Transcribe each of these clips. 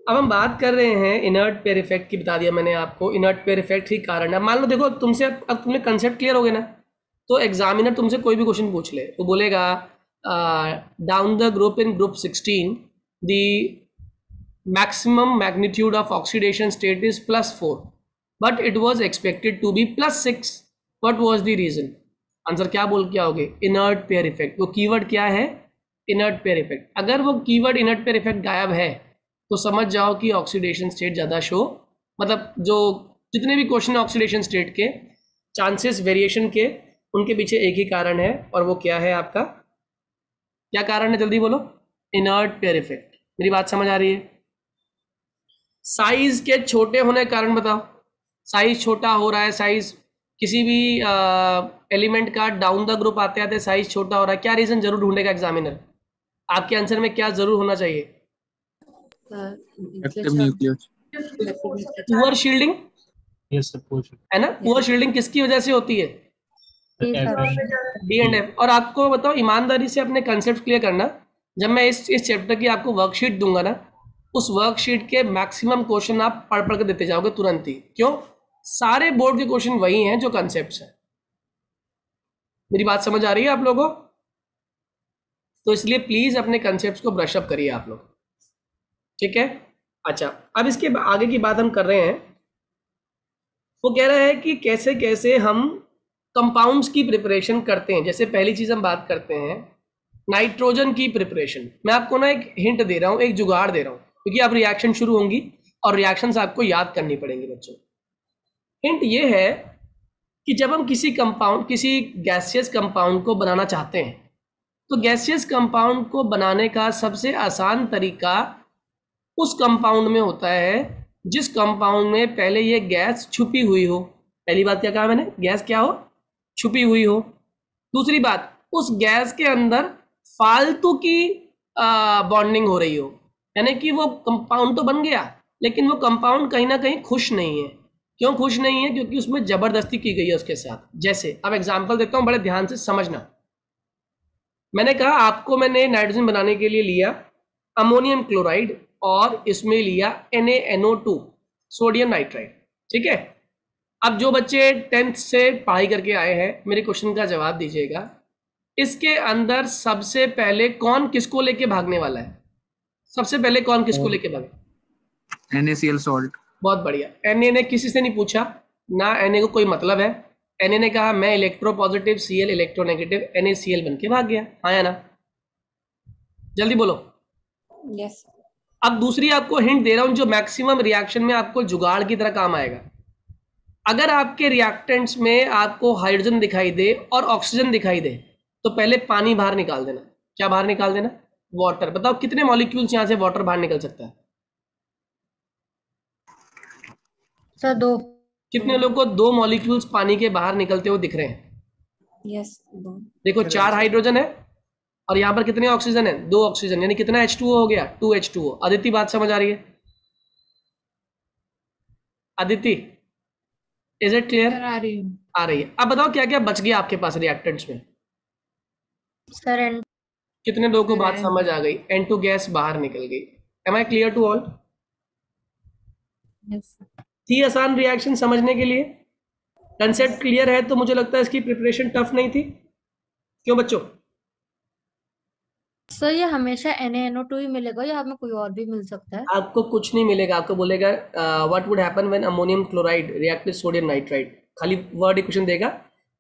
अब हम बात कर रहे हैं इनर्ट पेयर इफेक्ट की। बता दिया मैंने आपको इनर्ट पेयर इफेक्ट ही कारण है। मान लो देखो तुमसे अब तुमने कंसेप्ट क्लियर हो गया ना, तो एग्जामिनर तुमसे कोई भी क्वेश्चन पूछ ले तो बोलेगा down the group in group 16 the maximum magnitude of oxidation state is +4 but it was expected to be +6. what was the reason? Answer क्या बोल के आओगे? Inert pair effect. वो कीवर्ड क्या है? Inert pair effect. अगर वो कीवर्ड इनर्ट पेयर इफेक्ट गायब है तो समझ जाओ कि ऑक्सीडेशन स्टेट ज़्यादा शो, मतलब जो जितने भी क्वेश्चन ऑक्सीडेशन स्टेट के चांसेस वेरिएशन के, उनके पीछे एक ही कारण है, और वो क्या है आपका? क्या कारण है? जल्दी बोलो। Inert pair effect. मेरी बात समझ आ रही है? साइज के छोटे होने के कारण बताओ। साइज छोटा हो रहा है, साइज किसी भी एलिमेंट का डाउन द ग्रुप आते आते साइज छोटा हो रहा है, क्या रीजन जरूर ढूंढेगा एग्जामिनर? आपके आंसर में क्या जरूर होना चाहिए? पुअर शील्डिंग है ना। पुअर शील्डिंग किसकी वजह से होती है? D and F. और आपको बताओ, ईमानदारी से अपने कंसेप्ट क्लियर करना। जब मैं इस चैप्टर की आपको वर्कशीट दूंगा ना, उस वर्कशीट के मैक्सिमम क्वेश्चन आप पढ़ पढ़ के देते जाओगे तुरंत ही। क्यों? सारे बोर्ड के क्वेश्चन वही हैं जो कंसेप्ट्स हैं। मेरी बात समझ आ रही है आप लोगों को? तो इसलिए प्लीज अपने कंसेप्ट्स को ब्रश अप करिए आप लोग, ठीक है? अच्छा, अब इसके आगे की बात हम कर रहे हैं। वो कह रहा है कि कैसे कैसे हम कंपाउंड्स की प्रिपरेशन करते हैं। जैसे पहली चीज हम बात करते हैं नाइट्रोजन की प्रिपरेशन। मैं आपको ना एक हिंट दे रहा हूं, एक जुगाड़ दे रहा हूं, क्योंकि अब रिएक्शन शुरू होंगी और रिएक्शंस आपको याद करनी पड़ेंगी बच्चों। हिंट ये है कि जब हम किसी गैसियस कंपाउंड को बनाना चाहते हैं, तो गैसियस कंपाउंड को बनाने का सबसे आसान तरीका उस कंपाउंड में होता है जिस कंपाउंड में पहले ये गैस छुपी हुई हो। पहली बात क्या कहा मैंने? गैस क्या हो? छुपी हुई हो। दूसरी बात, उस गैस के अंदर फालतू की बॉन्डिंग हो रही हो, यानी कि वो कंपाउंड तो बन गया लेकिन वो कंपाउंड कहीं ना कहीं खुश नहीं है। क्यों खुश नहीं है? क्योंकि उसमें जबरदस्ती की गई है उसके साथ। जैसे अब एग्जांपल देता हूं, बड़े ध्यान से समझना। मैंने कहा आपको मैंने नाइट्रोजन बनाने के लिए लिया अमोनियम क्लोराइड और इसमें लिया NaNO2 सोडियम नाइट्राइड, ठीक है? अब जो बच्चे 10th से पढ़ाई करके आए हैं मेरे क्वेश्चन का जवाब दीजिएगा। इसके अंदर सबसे पहले कौन किसको लेके भागने वाला है? सबसे पहले कौन किसको लेके भागे? NaCl salt. बहुत बढ़िया। Na ने किसी से नहीं पूछा ना, Na को कोई मतलब है। Na ने कहा मैं electro positive, Cl electronegative, NaCl बन के भाग गया। हाँ या ना? जल्दी बोलो। यस। अब दूसरी आपको हिंट दे रहा हूं जो मैक्सिमम रिएक्शन में आपको जुगाड़ की तरह काम आएगा। अगर आपके रिएक्टेंट्स में आपको हाइड्रोजन दिखाई दे और ऑक्सीजन दिखाई दे तो पहले पानी बाहर निकाल देना। क्या बाहर निकाल देना? वाटर। बताओ कितने मॉलिक्यूल्स यहां से वाटर बाहर निकल सकता है? सर 2। कितने लोगों को 2 मॉलिक्यूल्स पानी के बाहर निकलते हुए दिख रहे हैं? यस 2। देखो 4 हाइड्रोजन है और यहाँ पर कितने ऑक्सीजन है? 2 ऑक्सीजन, यानी कितना H2O हो गया? 2H2O। अदिति बात समझ आ रही है? Aditi is it clear? आ रही है। आ रही है। अब बताओ क्या क्या बच गया आपके पास रिएक्टेंट्स में? सर कितने लोगों को बात समझ आ गई? N2 गैस बाहर निकल गई। Am I clear to all? थी आसान रिएक्शन समझने के लिए? कंसेप्ट क्लियर है तो मुझे लगता है इसकी प्रिपरेशन टफ नहीं थी। क्यों बच्चों? सर ये हमेशा NaNO2 ही मिलेगा या हमें कोई और भी मिल सकता है? आपको कुछ नहीं मिलेगा। आपको बोलेगा what would happen when ammonium chloride react with sodium nitride. खाली वर्ड इक्वेशन देगा,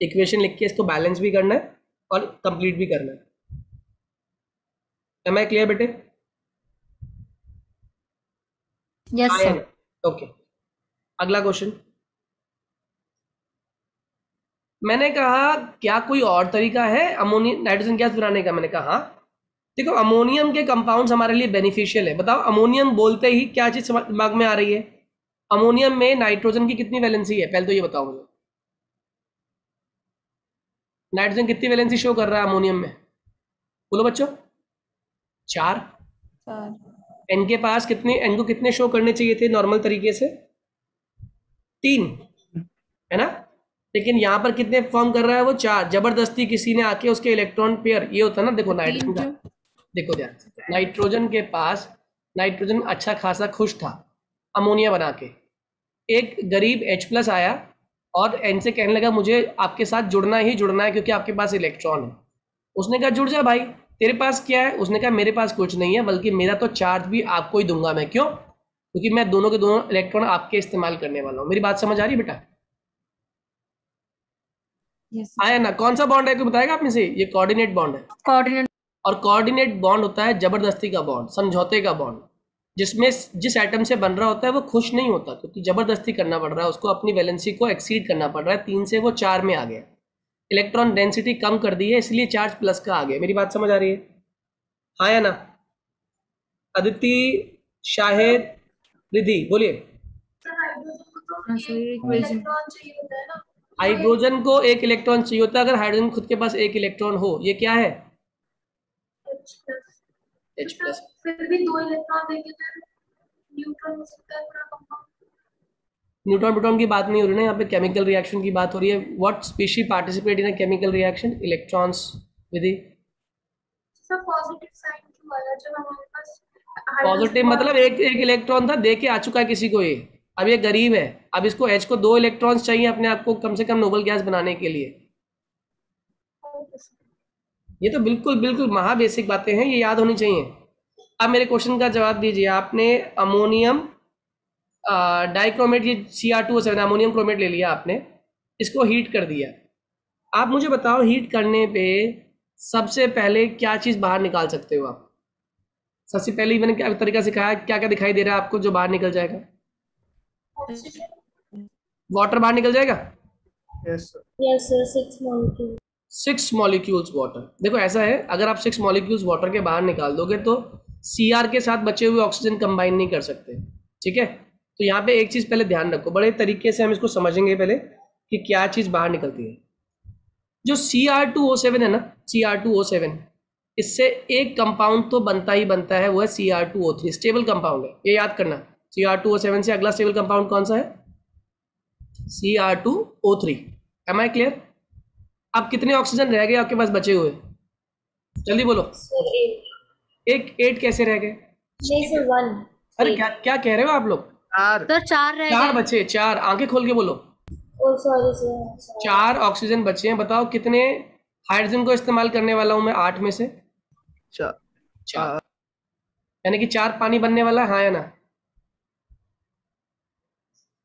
इक्वेशन लिख के इसको बैलेंस भी करना है और कंप्लीट भी करना है। एम आई क्लियर बेटे? Yes sir. ओके, अगला क्वेश्चन। मैंने कहा क्या कोई और तरीका है अमोनियम नाइट्रोजन गैस बनाने का? मैंने कहा हाँ। देखो अमोनियम के कंपाउंड्स हमारे लिए बेनिफिशियल है। बताओ अमोनियम बोलते ही क्या चीज दिमाग में आ रही है? अमोनियम में नाइट्रोजन की कितनी वैलेंसी है? पहले तो ये बताओ मुझे। नाइट्रोजन कितनी वैलेंसी शो कर रहा है अमोनियम में? बोलो बच्चों। 4। एन के पास कितने, एन को कितने शो करने चाहिए थे नॉर्मल तरीके से? 3 है ना? लेकिन यहाँ पर कितने फॉर्म कर रहा है वो? 4। जबरदस्ती किसी ने आके उसके इलेक्ट्रॉन पेयर, ये होता है ना, देखो नाइट्रोजन का, देखो ध्यान से, नाइट्रोजन के पास नाइट्रोजन अच्छा खासा खुश था अमोनिया बना के। एक गरीब H+ आया और N से कहने लगा मुझे आपके साथ जुड़ना ही जुड़ना है क्योंकि आपके पास इलेक्ट्रॉन है। उसने कहा जुड़ जा भाई, तेरे पास क्या है? उसने कहा मेरे पास कुछ नहीं है, बल्कि मेरा तो चार्ज भी आपको ही दूंगा मैं। क्यों? क्योंकि मैं दोनों के दोनों इलेक्ट्रॉन आपके इस्तेमाल करने वाला हूँ। मेरी बात समझ आ रही है बेटा? यस आया ना? कौन सा बॉन्ड है कोई बताएगा आप में से? ये कोऑर्डिनेट बॉन्ड है। कोऑर्डिनेट। और कोऑर्डिनेट बॉन्ड होता है जबरदस्ती का बॉन्ड, समझौते का बॉन्ड, जिसमें जिस एटम से बन रहा होता है वो खुश नहीं होता क्योंकि जबरदस्ती करना पड़ रहा है उसको, अपनी वैलेंसी को एक्सीड करना पड़ रहा है। 3 से वो 4 में आ गया, इलेक्ट्रॉन डेंसिटी कम कर दी है, इसलिए चार्ज प्लस का आ गया। मेरी बात समझ आ रही है? हाँ या ना? अदिति, शाहिद, रिद्धि, बोलिए। हाइड्रोजन को एक इलेक्ट्रॉन चाहिए होता है। अगर हाइड्रोजन खुद के पास एक इलेक्ट्रॉन हो, ये क्या है? H+। फिर भी 2 इलेक्ट्रॉन देंगे तो न्यूट्रॉन हो सकता है पूरा कंपाउंड। न्यूट्रॉन प्रोटॉन की बात नहीं हो रही ना, यहाँ पे केमिकल रिएक्शन की बात हो रही है। What species participate in a chemical reaction? Electrons. Vidhi? सब पॉजिटिव साइन क्यों आया जब हमारे पास पॉजिटिव मतलब एक इलेक्ट्रॉन था, दे के आ चुका है किसी को ये। अब ये गरीब है, अब इसको H को 2 इलेक्ट्रॉन्स चाहिए अपने आप को कम से कम नोबल गैस बनाने के लिए। ये तो बिल्कुल बिल्कुल महा बेसिक बातें हैं, ये याद होनी चाहिए। अब मेरे क्वेश्चन का जवाब दीजिए। आपने अमोनियम डाइक्रोमेट, ये Cr2O7 अमोनियम क्रोमेट ले लिया आपने, इसको हीट कर दिया। आप मुझे बताओ हीट करने पे सबसे पहले क्या चीज़ बाहर निकाल सकते हो आप? सबसे पहले मैंने क्या तरीका सिखाया, क्या क्या दिखाई दे रहा है आपको जो बाहर निकल जाएगा? वाटर बाहर निकल जाएगा। Yes sir 6 molecule 6 molecules water. देखो ऐसा है, अगर आप 6 मॉलिक्यूल्स वाटर के बाहर निकाल दोगे तो Cr के साथ बचे हुए ऑक्सीजन कंबाइन नहीं कर सकते। ठीक है, तो यहाँ पे एक चीज़ पहले ध्यान रखो, बड़े तरीके से हम इसको समझेंगे पहले कि क्या चीज़ बाहर निकलती है। जो Cr2O7 है ना, Cr2O7, इससे एक कंपाउंड तो बनता ही बनता है, वो है Cr2O3, स्टेबल कंपाउंड है, ये याद करना। Cr2O7 से अगला स्टेबल कंपाउंड कौन सा है? Cr2O3। Am I clear? अब कितने ऑक्सीजन रह गए आपके पास बचे हुए? जल्दी बोलो। सर 8 कैसे रह गए? नहीं सर 1। अरे क्या क्या कह रहे हो आप लोग? सर 4 रह 4 गए। बचे, 4। आंखें खोल के बोलो। ओ सॉरी सर 4 ऑक्सीजन बचे हैं। बताओ कितने हाइड्रोजन को इस्तेमाल करने वाला हूं मैं 8 में से? 4। यानी कि 4 पानी बनने वाला है, हाँ या ना?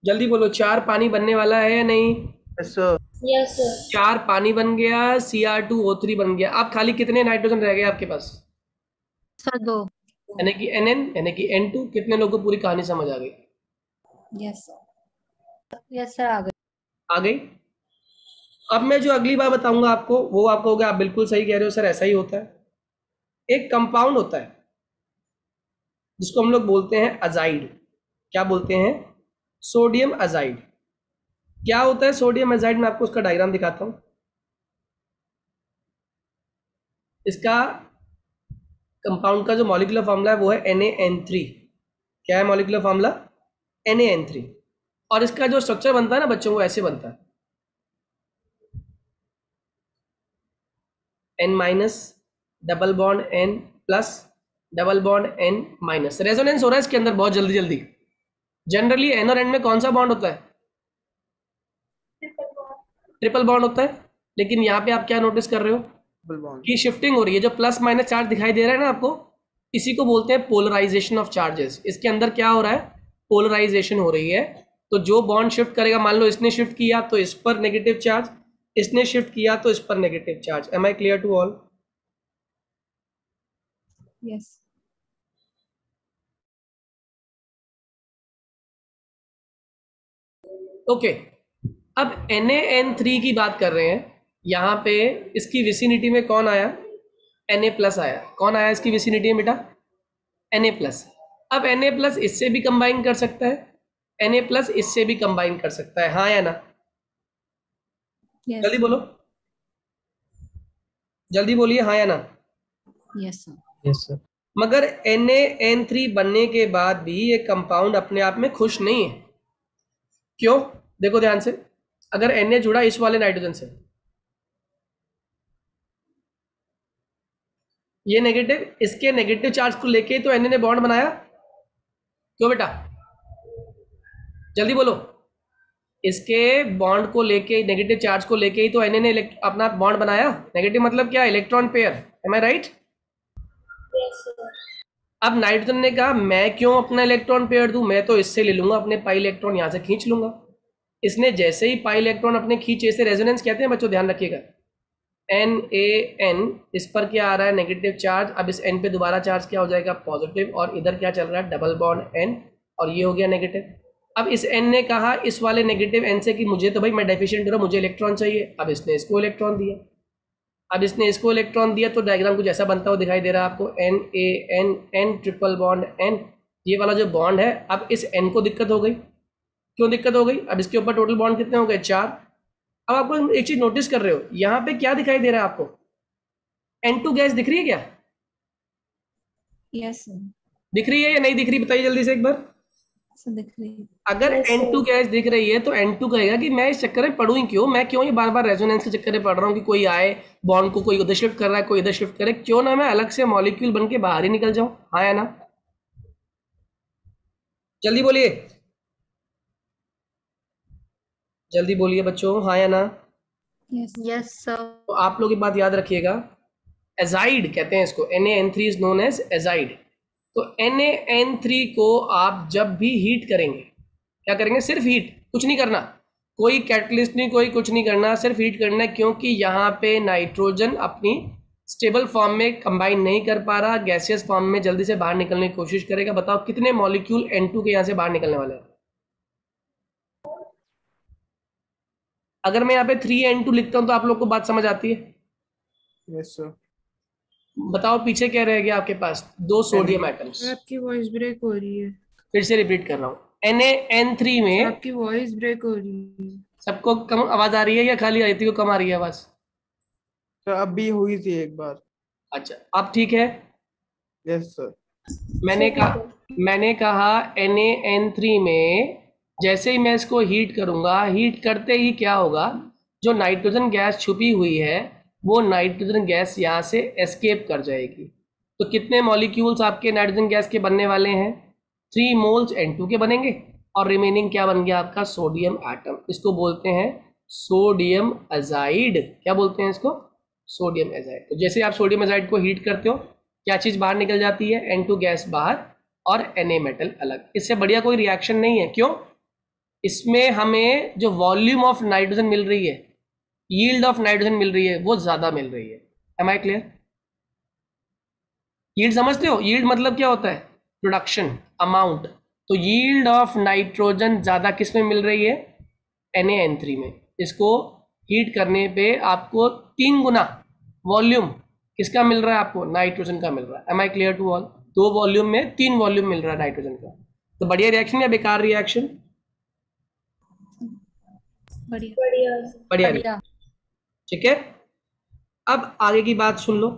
जल्दी बोलो, 4 पानी बनने वाला है या नहीं? यस सर 4 पानी बन गया, Cr2O3 बन गया। अब खाली कितने नाइट्रोजन रह गए आपके पास? सर 2। यानी कि Nn, यानी कि N2। कितने लोगों को पूरी कहानी समझ आ गई? यस सर आ गए। आ गई। अब मैं जो अगली बार बताऊंगा आपको, वो आप कहोगे आप बिल्कुल सही कह रहे हो सर, ऐसा ही होता है। एक कंपाउंड होता है जिसको हम लोग बोलते हैं अजाइड। क्या बोलते हैं? Sodium azide. क्या होता है सोडियम अजाइड? मैं आपको उसका डायग्राम दिखाता हूं। इसका कंपाउंड का जो मॉलिक्यूलर फॉर्मूला है वो है Na_N3। क्या है मॉलिक्यूलर फॉर्मूला? Na_N3। और इसका जो स्ट्रक्चर बनता है ना बच्चों, वो ऐसे बनता है, N- double bond N plus double bond N-। Resonance हो रहा है इसके अंदर बहुत जल्दी जल्दी। जनरली N और N में कौन सा बॉन्ड होता है? ट्रिपल बॉन्ड होता है। लेकिन यहाँ पे आप क्या नोटिस कर रहे हो कि शिफ्टिंग हो रही है। जो प्लस माइनस चार्ज दिखाई दे रहा है ना आपको, इसी को बोलते हैं पोलराइजेशन ऑफ चार्जेस। इसके अंदर क्या हो रहा है? पोलराइजेशन हो रही है। तो जो बॉन्ड शिफ्ट करेगा, मान लो इसने शिफ्ट किया तो इस पर नेगेटिव चार्ज, इसने शिफ्ट किया तो इस पर negative charge. Am I clear to all? Yes okay, अब Na_N3 की बात कर रहे हैं। यहाँ पे इसकी विसिनिटी में कौन आया? Na+ आया। कौन आया इसकी विसिनिटी में बेटा? Na+। अब Na+ इससे भी कंबाइन कर सकता है, Na+ इससे भी कंबाइन कर सकता है, हाँ या ना? जल्दी बोलो, जल्दी बोलिए, हाँ या ना? Yes sir. मगर Na_N3 बनने के बाद भी ये कंपाउंड अपने आप में खुश नहीं है। क्यों? देखो ध्यान से, अगर Na जुड़ा इस वाले नाइट्रोजन से, ये नेगेटिव, इसके नेगेटिव चार्ज को लेके तो Na ने बॉन्ड बनाया, क्यों बेटा, जल्दी बोलो। इसके बॉन्ड को लेके, नेगेटिव चार्ज को लेके ही तो एन ने अपना बॉन्ड बनाया। नेगेटिव मतलब क्या, इलेक्ट्रॉन पेयर, एम आई राइट? Yes, sir. अब नाइट्रोजन ने कहा मैं क्यों अपना इलेक्ट्रॉन पेयर दूं, मैं तो इससे ले लूंगा अपने पाई इलेक्ट्रॉन, यहां से खींच लूंगा। इसने जैसे ही पाई इलेक्ट्रॉन अपने खींचे, इसे रेजोनेंस कहते हैं बच्चों, ध्यान रखिएगा। NaN, इस पर क्या आ रहा है, नेगेटिव चार्ज। अब इस N पे दोबारा चार्ज क्या हो जाएगा, पॉजिटिव, और इधर क्या चल रहा है, डबल बॉन्ड N, और ये हो गया नेगेटिव। अब इस N ने कहा इस वाले नेगेटिव N से कि मुझे तो भाई मैं डेफिशिएंट हो रहा हूं, मुझे इलेक्ट्रॉन चाहिए। अब इसने इसको इलेक्ट्रॉन दिया। अब इसने इसको इलेक्ट्रॉन दिया तो डायग्राम कुछ ऐसा बनता हुआ दिखाई दे रहा है आपको, NaN, N triple bond N, ये वाला जो बॉन्ड है। अब इस N को दिक्कत हो गई। क्यों दिक्कत हो गई, अब इसके ऊपर टोटल बॉन्ड कितने हो गए, 4। अब आपको एक चीज नोटिस कर रहे हो, यहाँ पे क्या दिखाई दे रहा है आपको, N2 गैस दिख रही है क्या? Yes sir. दिख रही है या नहीं दिख रही, बताइए जल्दी से एक बार। सर दिख रही है। अगर Yes, sir. N2 गैस दिख रही है तो N2 कहेगा कि मैं इस चक्कर में पढ़ूं ही क्यों, मैं क्यों ये बार बार रेजोनेंस के चक्कर में पढ़ रहा हूँ कि कोई आए बॉन्ड को, कोई उधर शिफ्ट कर रहा है, कोई इधर शिफ्ट करे, क्यों ना मैं अलग से मॉलिक्यूल बन के बाहर ही निकल जाऊं। हाँ या ना, जल्दी बोलिए, जल्दी बोलिए बच्चों, हाँ या ना। Yes sir. तो आप लोग ये बात याद रखिएगा, एजाइड कहते हैं इसको, NaN3 is known as azide. तो NaN3 को आप जब भी हीट करेंगे, क्या करेंगे, सिर्फ हीट, कुछ नहीं करना, कोई कैटलिस्ट नहीं, कोई कुछ नहीं करना, सिर्फ हीट करना है। क्योंकि यहाँ पे नाइट्रोजन अपनी स्टेबल फॉर्म में कंबाइन नहीं कर पा रहा, गैसियस फॉर्म में जल्दी से बाहर निकलने की कोशिश करेगा। बताओ कितने मॉलिक्यूल N2 के यहाँ से बाहर निकलने वाले हैं। अगर मैं यहाँ पे 3N2 लिखता हूँ तो आप लोग को बात समझ आती है? Yes sir. बताओ पीछे क्या रह गया आपके पास, 2 सोडियम एटम्स। आपकी वॉइस ब्रेक हो रही है। फिर से रिपीट कर रहा हूँ, NaN3 में आपकी वॉइस ब्रेक हो रही है। सबको कम आवाज आ रही है या खाली आयती को कम आ रही है आवाज? सर अभी हुई थी एक बार। अच्छा, अब ठीक है। Yes sir. मैंने कहा NaN3 में जैसे ही मैं इसको हीट करूंगा, हीट करते ही क्या होगा, जो नाइट्रोजन गैस छुपी हुई है वो नाइट्रोजन गैस यहाँ से एस्केप कर जाएगी। तो कितने मॉलिक्यूल्स आपके नाइट्रोजन गैस के बनने वाले हैं, 3 मोल्स N2 के बनेंगे, और रिमेनिंग क्या बन गया आपका, सोडियम एटम। इसको बोलते हैं सोडियम एजाइड। क्या बोलते हैं इसको, सोडियम एजाइड। तो जैसे आप सोडियम एजाइड को हीट करते हो, क्या चीज़ बाहर निकल जाती है, N2 गैस बाहर और Na मेटल अलग। इससे बढ़िया कोई रिएक्शन नहीं है। क्यों, इसमें हमें जो वॉल्यूम ऑफ नाइट्रोजन मिल रही है, यील्ड ऑफ नाइट्रोजन मिल रही है, वो ज्यादा मिल रही है। Am I clear? यील्ड समझते हो, यील्ड मतलब क्या होता है, प्रोडक्शन, अमाउंट। तो यील्ड ऑफ नाइट्रोजन ज्यादा किस में मिल रही है, NaN3 में। इसको हीट करने पे आपको 3 गुना वॉल्यूम किसका मिल रहा है, आपको नाइट्रोजन का मिल रहा है। Am I clear to all? 2 volume में 3 वॉल्यूम मिल रहा है नाइट्रोजन का। तो बढ़िया रिएक्शन या बेकार रिएक्शन? बढ़िया बढ़िया। बढ़िया। बढ़िया। ठीक है, अब आगे की बात सुन लो।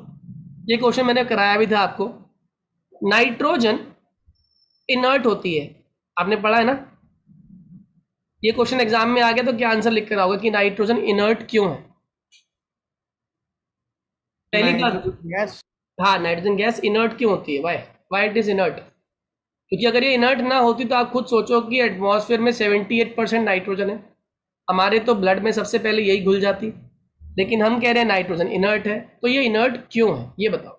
ये क्वेश्चन मैंने कराया भी था आपको। नाइट्रोजन इनर्ट होती है, आपने पढ़ा है ना। ये क्वेश्चन एग्जाम में आ गया तो क्या आंसर लिख कर आओगे कि नाइट्रोजन इनर्ट क्यों है? पहली बात, गैस। हाँ, नाइट्रोजन गैस इनर्ट क्यों होती है, वाई इट इज इनर्ट? क्योंकि अगर ये इनर्ट ना होती तो आप खुद सोचो कि एटमॉस्फेयर में 78% नाइट्रोजन है, हमारे तो ब्लड में सबसे पहले यही घुल जाती, लेकिन हम कह रहे हैं नाइट्रोजन इनर्ट है। तो ये इनर्ट क्यों है, ये बताओ।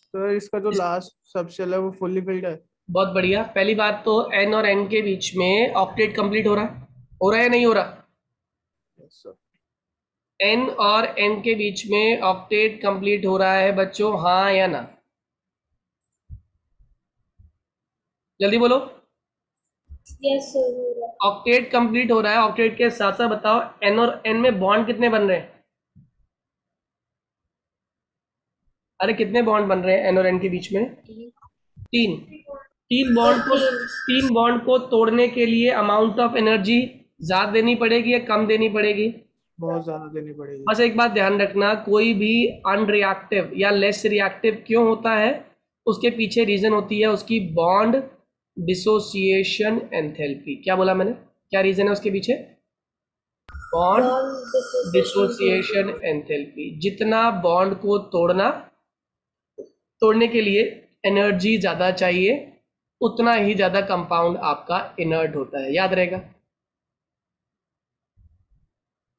सर इसका जो लास्ट सबशेल है वो फुल्ली फिल्ड है। बहुत बढ़िया। पहली बात तो N और N के बीच में ऑक्टेट कंप्लीट हो रहा है या नहीं हो रहा? Yes sir. N और N के बीच में ऑक्टेट कंप्लीट हो रहा है बच्चों, हाँ या ना, जल्दी बोलो। Yes sir. ऑक्टेट कंप्लीट हो रहा है। ऑक्टेट के साथ साथ बताओ N और N में बॉन्ड कितने बन रहे हैं? अरे कितने बॉन्ड बन रहे हैं N और N के बीच में? 3। 3 बॉन्ड को तोड़ने के लिए अमाउंट ऑफ एनर्जी ज्यादा देनी पड़ेगी या कम देनी पड़ेगी? बहुत ज्यादा देनी पड़ेगी। बस एक बात ध्यान रखना, कोई भी अनरिएक्टिव या लेस रिएक्टिव क्यों होता है, उसके पीछे रीजन होती है उसकी बॉन्ड डिसोसिएशन एंथैल्पी। क्या बोला मैंने, क्या रीजन है उसके पीछे? Bond dissociation enthalpy. जितना बॉन्ड को तोड़ना तोड़ने के लिए एनर्जी ज़्यादा चाहिए, उतना ही ज़्यादा कंपाउंड आपका इनर्ट होता है। याद रहेगा?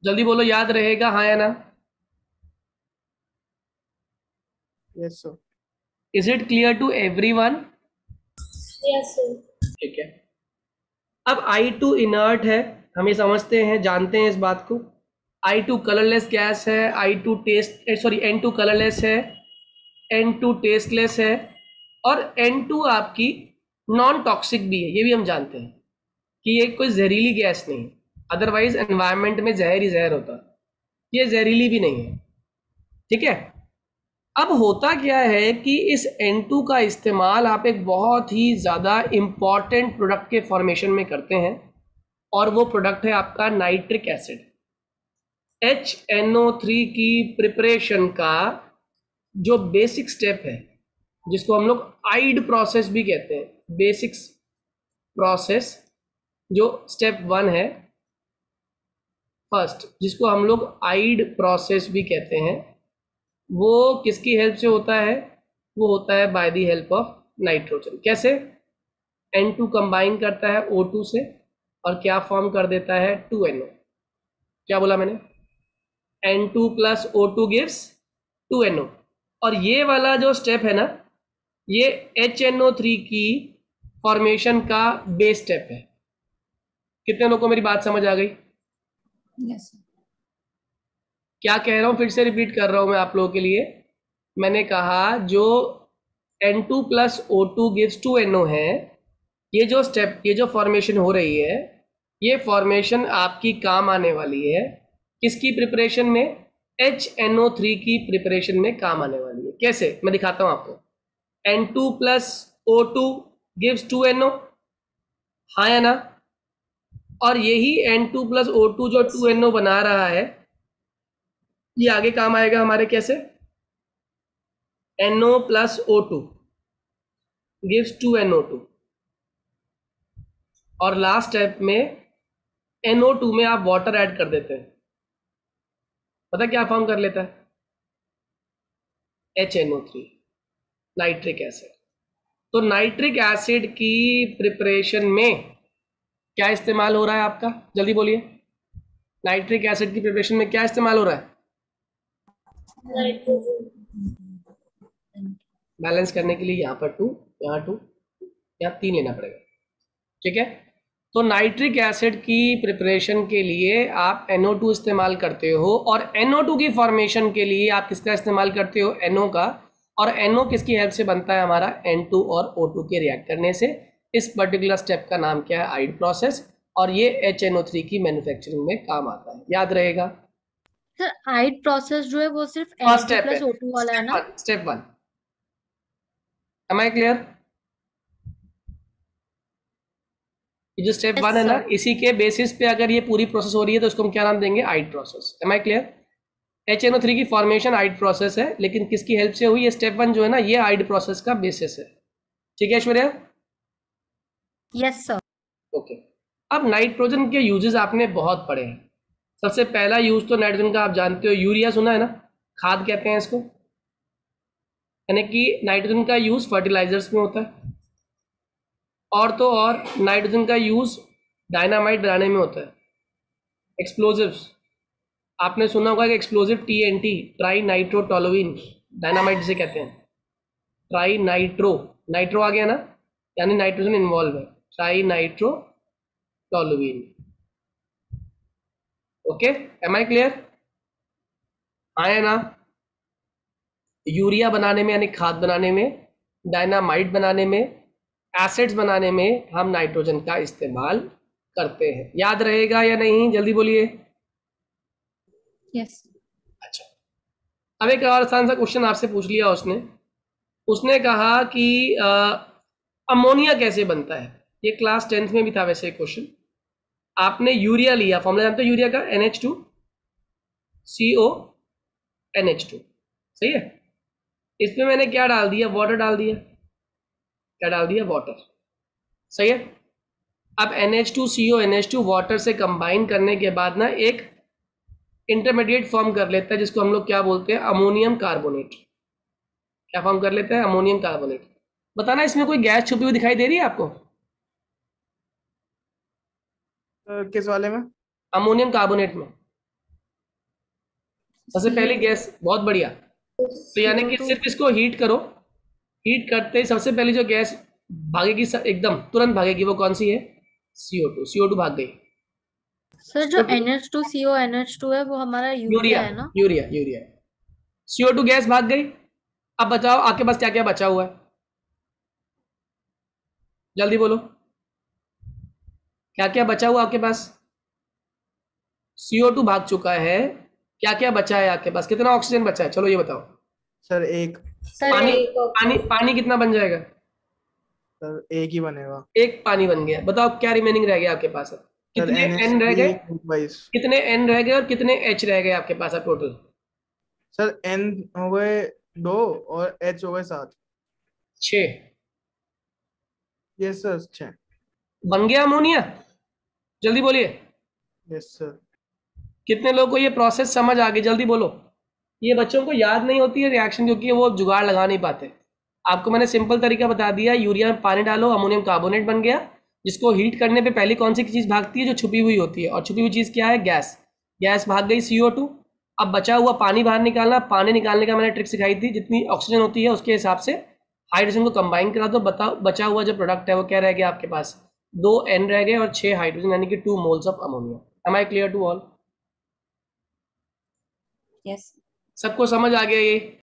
जल्दी बोलो, याद रहेगा हाँ या ना? Yes sir. Is it clear to everyone? Yes sir. ठीक है। अब I2 इनर्ट है, हम ये समझते हैं, जानते हैं इस बात को। I2 कलरलेस गैस है, N2 कलरलेस है, N2 टेस्टलेस है, और N2 आपकी नॉन टॉक्सिक भी है। ये भी हम जानते हैं कि ये कोई जहरीली गैस नहीं है, अदरवाइज एनवायरनमेंट में जहर ही जहर होता, ये जहरीली भी नहीं है। ठीक है। अब होता क्या है कि इस N2 का इस्तेमाल आप एक बहुत ही ज़्यादा इम्पॉर्टेंट प्रोडक्ट के फॉर्मेशन में करते हैं, और वो प्रोडक्ट है आपका नाइट्रिक एसिड। HNO3 की प्रिपरेशन का जो बेसिक स्टेप है, जिसको हम लोग आइड प्रोसेस भी कहते हैं, बेसिक प्रोसेस जो स्टेप 1 है फर्स्ट, जिसको हम लोग आइड प्रोसेस भी कहते हैं, वो किसकी हेल्प से होता है? वो होता है by the help of nitrogen. कैसे? N2 कंबाइन करता है O2 से और क्या फॉर्म कर देता है? 2NO। क्या बोला मैंने? N2 plus O2 gives 2NO। और ये वाला जो स्टेप है ना, ये HNO3 की फॉर्मेशन का बेस स्टेप है। कितने लोगों को मेरी बात समझ आ गई? Yes sir. क्या कह रहा हूँ, फिर से रिपीट कर रहा हूँ मैं आप लोगों के लिए। मैंने कहा जो N2 plus O2 gives 2NO है, ये जो स्टेप, ये जो फॉर्मेशन हो रही है, ये फॉर्मेशन आपकी काम आने वाली है किसकी प्रिपरेशन में? HNO3 की प्रिपरेशन में काम आने वाली है। कैसे? मैं दिखाता हूँ आपको। N2 plus O2 gives 2NO, हाँ या ना? और यही N2 प्लस O2 जो 2NO बना रहा है, ये आगे काम आएगा हमारे। कैसे? NO plus O2 gives 2NO2, और लास्ट स्टेप में NO2 में आप वाटर ऐड कर देते हैं। पता क्या फॉर्म कर लेता है? HNO3, nitric acid. तो नाइट्रिक एसिड की प्रिपरेशन में क्या इस्तेमाल हो रहा है आपका? जल्दी बोलिए। नाइट्रिक एसिड की प्रिपरेशन में क्या इस्तेमाल हो रहा है? बैलेंस करने के लिए यहाँ पर 2, यहाँ 2, यहाँ 3 लेना पड़ेगा। ठीक है। तो नाइट्रिक एसिड की प्रिपरेशन के लिए आप NO2 इस्तेमाल करते हो, और NO2 की फॉर्मेशन के लिए आप किसका इस्तेमाल करते हो? NO का। और NO किसकी हेल्प से बनता है? हमारा N2 और O2 के रिएक्ट करने से। इस पर्टिकुलर स्टेप का नाम क्या है? आइड प्रोसेस। और ये HNO3 की मैन्युफैक्चरिंग में काम आता है। याद रहेगा? सर आइड प्रोसेस जो है वो सिर्फ फर्स्ट Na2 स्टेप प्लस है, O2 वाला है ना? स्टेप 1। Am I clear? ये जो स्टेप 1 है ना, इसी के बेसिस पे अगर ये पूरी प्रोसेस हो रही है तो उसको हम क्या नाम देंगे? आइड process. Am I clear? HNO3 की फॉर्मेशन आइड प्रोसेस है, लेकिन किसकी हेल्प से हुई? ये स्टेप 1 जो है ना, ये आइड प्रोसेस का बेसिस है। ठीक है ऐश्वर्या? Yes sir. ओके। अब नाइट्रोजन के यूजेस आपने बहुत पढ़े हैं। सबसे पहला यूज तो नाइट्रोजन का आप जानते हो, यूरिया सुना है ना? खाद कहते हैं इसको। यानी कि नाइट्रोजन का यूज फर्टिलाइजर्स में होता है, और तो और नाइट्रोजन का यूज डायनामाइट बनाने में होता है। एक्सप्लोजिव्स आपने सुना होगा कि explosive TNT, tri nitro toluene, dynamite जिसे कहते हैं। ट्राई नाइट्रो, नाइट्रो आ गया ना, यानी नाइट्रोजन इन्वॉल्व है। Trinitrotoluene. Okay, am I clear? हाँ या ना? यूरिया बनाने में यानी खाद बनाने में, डायनामाइट बनाने में, एसिड्स बनाने में हम नाइट्रोजन का इस्तेमाल करते हैं। याद रहेगा या नहीं? जल्दी बोलिए। यस। अच्छा, अब एक और आसान सा क्वेश्चन आपसे पूछ लिया उसने कहा कि अमोनिया कैसे बनता है। ये क्लास 10th में भी था वैसे क्वेश्चन। आपने यूरिया लिया, फॉर्मूला जानते हो यूरिया का? NH2CO NH2, सही है। इसमें मैंने क्या डाल दिया? वाटर डाल दिया। क्या डाल दिया? वाटर, सही है। अब NH2CO वाटर से कंबाइन करने के बाद ना एक इंटरमीडिएट फॉर्म कर लेता है, जिसको हम लोग क्या बोलते हैं? Ammonium carbonate. क्या फॉर्म कर लेता है? Ammonium carbonate. बताना इसमें कोई गैस छुपी हुई दिखाई दे रही है आपको? किस वाले में? अमोनियम कार्बोनेट में सबसे पहली गैस, बहुत बढ़िया। तो यानी कि CO2 सिर्फ इसको हीट करो, हीट करते ही सबसे पहली जो गैस भागेगी एकदम तुरंत भागेगी, वो कौन सी है? CO2। CO2 भाग गई। सर जो NH2CO NH2 है वो हमारा यूरिया, यूरिया है ना? Urea, urea. CO2 गैस भाग गई। अब बताओ आपके पास क्या क्या बचा हुआ है, जल्दी बोलो, क्या क्या बचा हुआ आपके पास? CO2 भाग चुका है, क्या क्या बचा है आपके पास? कितना ऑक्सीजन बचा है, चलो ये बताओ। सर एक। सर पानी, एक पानी पानी कितना बन जाएगा? सर एक ही बनेगा। एक पानी बन गया। बताओ क्या रिमेनिंग रह गया आपके पास अब? सर कितने एन रह गए? NH22। कितने एन रह गए और कितने एच रह गए आपके पास अब टोटल? सर N हो गए 2 और H हो गए 7। 6 यस सर 6। बन गया अमोनिया, जल्दी बोलिए। Yes sir. कितने लोगों को ये प्रोसेस समझ आ गई, जल्दी बोलो। ये बच्चों को याद नहीं होती है रिएक्शन, क्योंकि वो जुगाड़ लगा नहीं पाते। आपको मैंने सिंपल तरीका बता दिया, यूरिया में पानी डालो, अमोनियम कार्बोनेट बन गया, जिसको हीट करने पे पहली कौन सी चीज़ भागती है? जो छुपी हुई होती है, और छुपी हुई चीज़ क्या है? गैस। गैस भाग गई CO2। अब बचा हुआ पानी बाहर निकालना। पानी निकालने का मैंने ट्रिक सिखाई थी, जितनी ऑक्सीजन होती है उसके हिसाब से हाइड्रोजन को कंबाइन करा दो। बताओ बचा हुआ जो प्रोडक्ट है वो क्या रह गया आपके पास? 2 N रह गए और 6 हाइड्रोजन, यानी कि 2 moles of ammonia. Am I clear to all? Yes सबको समझ आ गया ये?